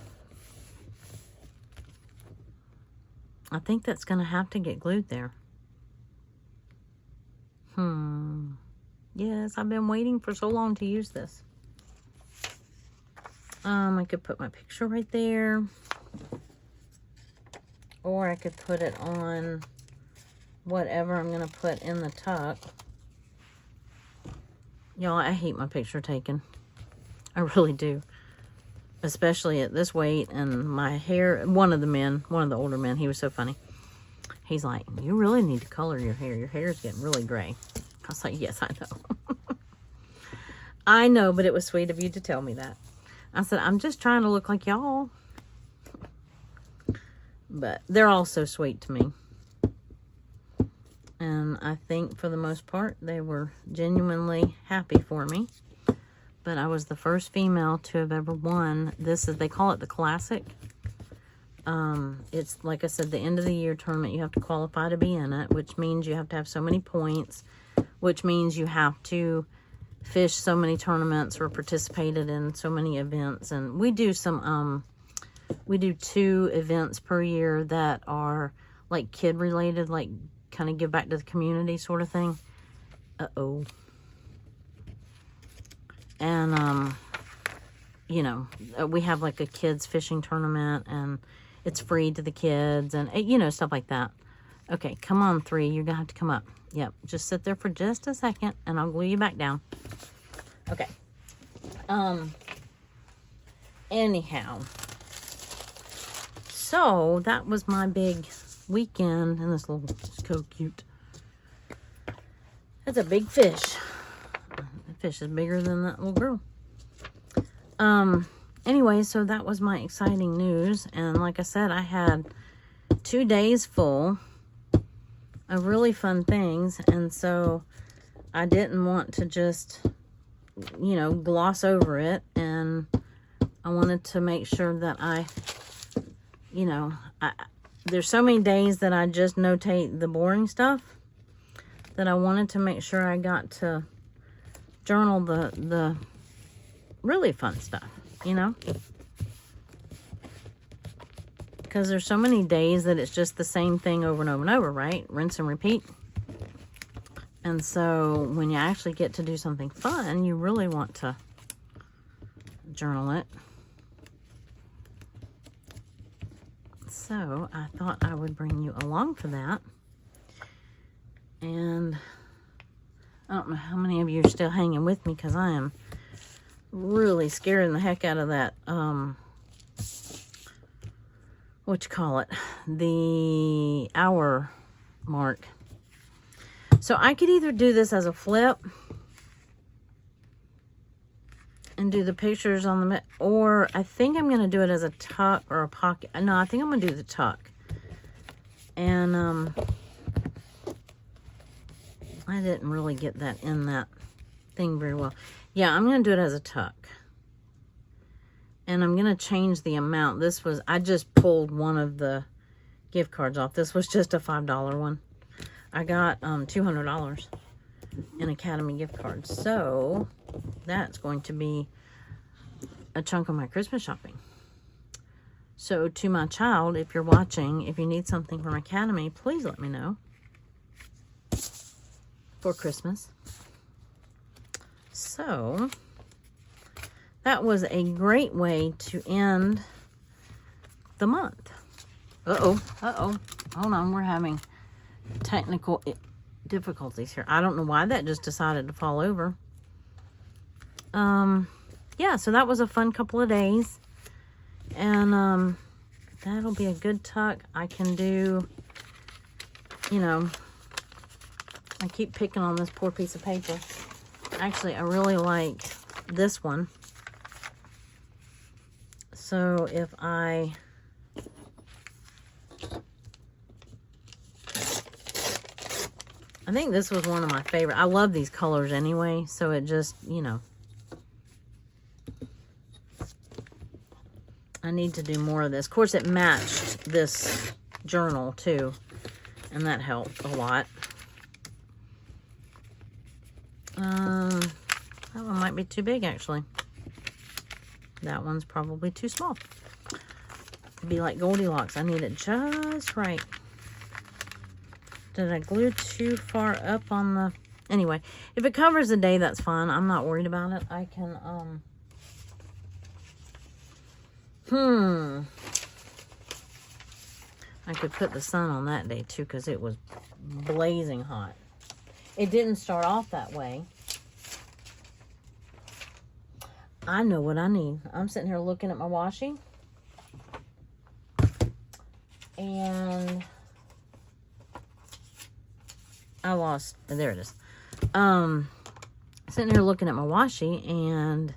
I think that's gonna have to get glued there. Yes, I've been waiting for so long to use this. I could put my picture right there. Or I could put it on whatever I'm gonna put in the tuck. Y'all, I hate my picture taken. I really do. Especially at this weight and my hair. One of the older men, he was so funny. He's like, you really need to color your hair. Your hair is getting really gray. I was like, yes, I know. I know, but it was sweet of you to tell me that. I said, I'm just trying to look like y'all. But they're all so sweet to me. And I think for the most part, they were genuinely happy for me. But I was the first female to have ever won. They call it the Classic. It's, like I said, the end of the year tournament. You have to qualify to be in it, which means you have to have so many points, which means you have to fish so many tournaments or participated in so many events. And we do we do 2 events per year that are like kid related, like kind of give back to the community sort of thing. And, you know, we have like a kids fishing tournament and it's free to the kids and, you know, stuff like that. Okay, come on, 3. You're going to have to come up. Yep, just sit there for just a second and I'll glue you back down. Okay. Anyhow. So, that was my big weekend. And this little, it's so cute. That's a big fish. The fish is bigger than that little girl. Anyway, so that was my exciting news. And like I said, I had 2 days full of really fun things. And so I didn't want to just, you know, gloss over it. And I wanted to make sure that I, you know, there's so many days that I just notate the boring stuff that I wanted to make sure I got to journal the really fun stuff, you know? Because there's so many days that it's just the same thing over and over and over, right? Rinse and repeat. And so when you actually get to do something fun, you really want to journal it. So I thought I would bring you along for that. And I don't know how many of you are still hanging with me because I am really scaring the heck out of that, what you call it, the hour mark. So I could either do this as a flip and do the pictures on the, or I think I'm going to do it as a tuck or a pocket. No, I think I'm going to do the tuck. And I didn't really get that in that thing very well. Yeah, I'm going to do it as a tuck. And I'm going to change the amount. This was, I just pulled one of the gift cards off. This was just a $5 one. I got $200 in Academy gift cards. So that's going to be a chunk of my Christmas shopping. So to my child, if you're watching, if you need something from Academy, please let me know for Christmas. So that was a great way to end the month. Uh-oh. Hold on, we're having technical difficulties here. I don't know why that just decided to fall over. Yeah, so that was a fun couple of days. And that'll be a good tuck. I can do, you know, I keep picking on this poor piece of paper. Actually, I really like this one. So if I think this was one of my favorite. I love these colors anyway, so it just, you know, I need to do more of this. Of course, it matched this journal too, and that helped a lot. That one might be too big, actually. That one's probably too small. It'd be like Goldilocks. I need it just right. Did I glue too far up on the... Anyway, if it covers the day, that's fine. I'm not worried about it. I can, I could put the sun on that day, too, because it was blazing hot. It didn't start off that way. I know what I need. I'm sitting here looking at my washi. And I lost, there it is. Sitting here looking at my washi and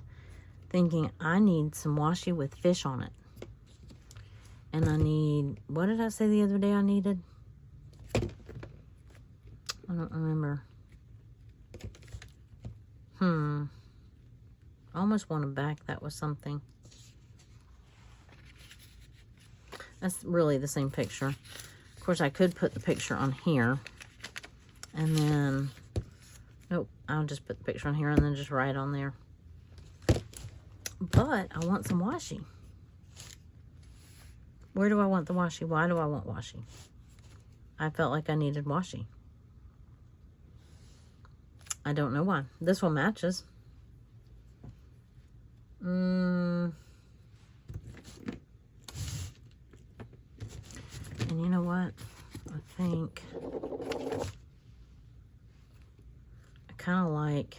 thinking I need some washi with fish on it. And I need, what did I say the other day I needed? I don't remember. I almost want to back. That was something. That's really the same picture. Of course, I could put the picture on here. And then, nope, I'll just put the picture on here and then just write on there. But I want some washi. Where do I want the washi? Why do I want washi? I felt like I needed washi. I don't know why. This one matches. And you know what? I think I kind of like,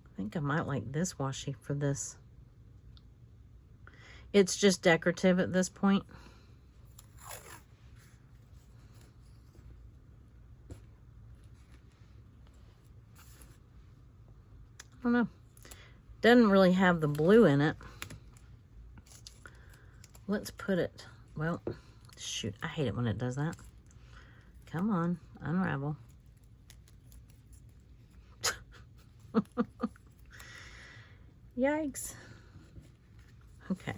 I think I might like this washi for this. It's just decorative at this point. I don't know. Doesn't really have the blue in it. Let's put it, well, shoot, I hate it when it does that. Come on, unravel. Yikes. Okay.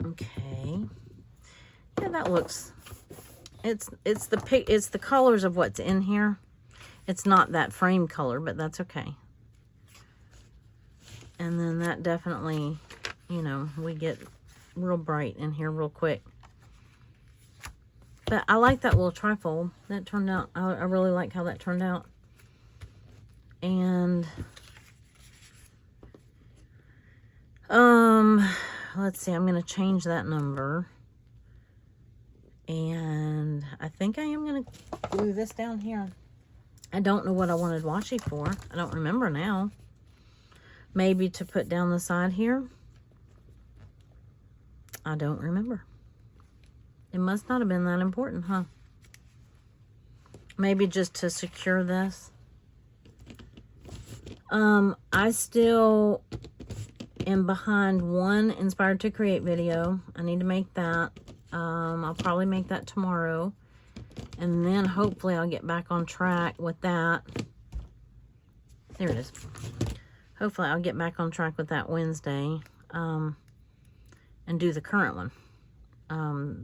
Okay. Yeah, that looks, it's the colors of what's in here. It's not that frame color, but that's okay. And then that definitely, you know, we get real bright in here real quick. But I like that little trifold. That turned out, I really like how that turned out. And, let's see, I'm going to change that number. And I think I am going to glue this down here. I don't know what I wanted washi for. I don't remember now. Maybe to put down the side here. I don't remember. It must not have been that important, huh? Maybe just to secure this. I still am behind one Inspired to Create video. I need to make that. I'll probably make that tomorrow. And then hopefully I'll get back on track with that. There it is. Hopefully I'll get back on track with that Wednesday. And do the current one.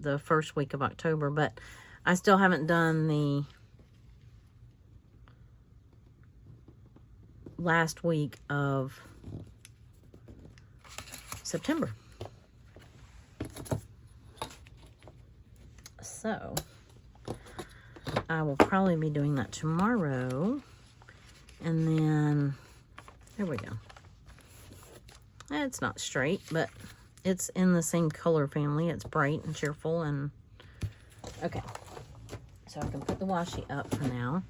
The first week of October. But I still haven't done the last week of September. So I will probably be doing that tomorrow. And then there we go. It's not straight, but it's in the same color family. It's bright and cheerful and okay. So I can put the washi up for now.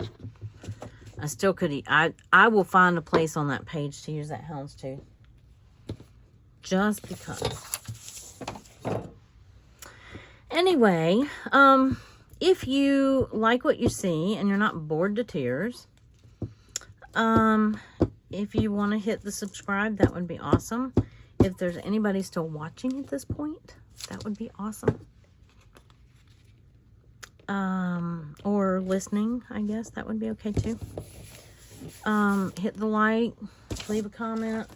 I still could I will find a place on that page to use that houndstooth. Just because. Anyway, if you like what you see and you're not bored to tears, if you want to hit the subscribe, that would be awesome. If there's anybody still watching at this point, that would be awesome. Or listening, I guess that would be okay too. Hit the like, leave a comment.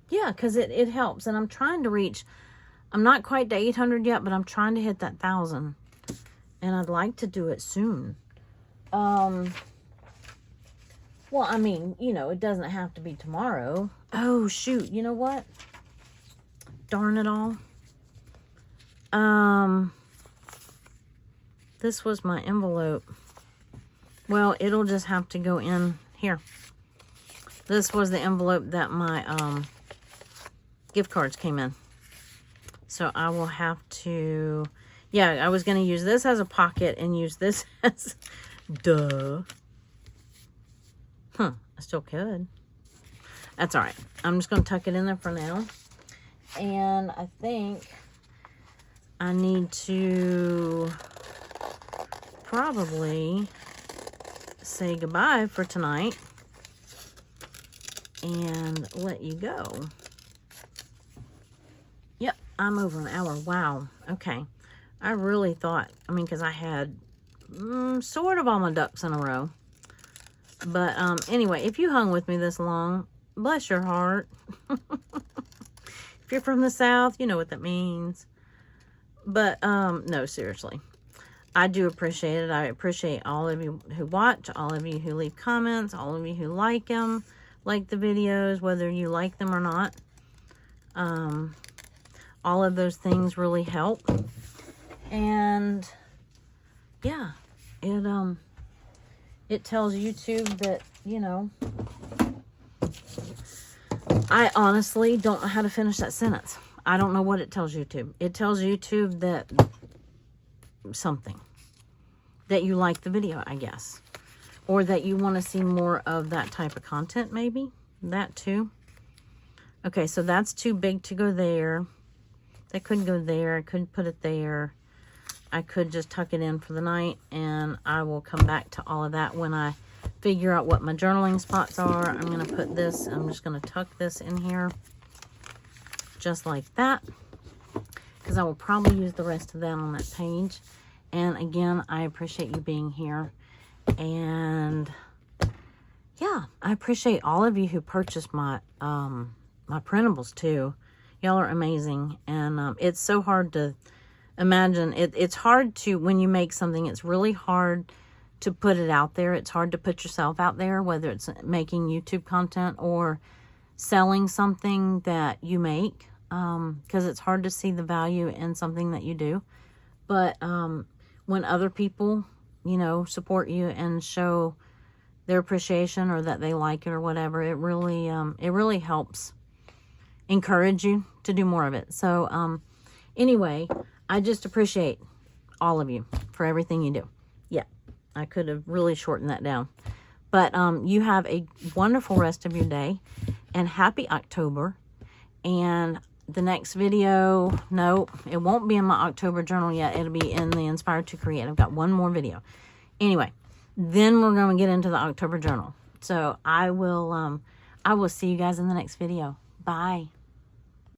Yeah, because it helps. And I'm trying to reach, I'm not quite to 800 yet, but I'm trying to hit that 1,000. And I'd like to do it soon. Well, I mean, you know, it doesn't have to be tomorrow. Oh, shoot. You know what? Darn it all. This was my envelope. Well, it'll just have to go in here. This was the envelope that my gift cards came in. So I will have to... Yeah, I was going to use this as a pocket and use this as... Duh. I still could. That's all right. I'm just going to tuck it in there for now. And I think I need to probably say goodbye for tonight and let you go. Yep, I'm over an hour. Wow. Okay. I really thought, I mean, because I had sort of all my ducks in a row. But anyway, if you hung with me this long, bless your heart. If you're from the South, you know what that means. But no, seriously. I do appreciate it. I appreciate all of you who watch, all of you who leave comments, all of you who like them, like the videos, whether you like them or not. All of those things really help. And yeah, it tells YouTube that, you know, I honestly don't know how to finish that sentence. I don't know what it tells YouTube. It tells YouTube that something. That you like the video, I guess. Or that you want to see more of that type of content, maybe. That too. Okay, so that's too big to go there. That couldn't go there. I couldn't put it there. I could just tuck it in for the night. And I will come back to all of that when I figure out what my journaling spots are. I'm going to put this, I'm just going to tuck this in here. Just like that. Because I will probably use the rest of that on that page. And again, I appreciate you being here. And yeah, I appreciate all of you who purchased my my printables too. Y'all are amazing. And it's so hard to imagine. It's hard to, when you make something, it's really hard to put it out there. It's hard to put yourself out there, whether it's making YouTube content or selling something that you make. Because it's hard to see the value in something that you do. But when other people, you know, support you and show their appreciation or that they like it or whatever, it really helps. encourage you to do more of it. So, anyway, I just appreciate all of you for everything you do. Yeah, I could have really shortened that down. But you have a wonderful rest of your day, and happy October. And the next video, no, it won't be in my October journal yet. It'll be in the Inspired to Create. I've got one more video. Anyway, then we're going to get into the October journal. So I will see you guys in the next video. Bye.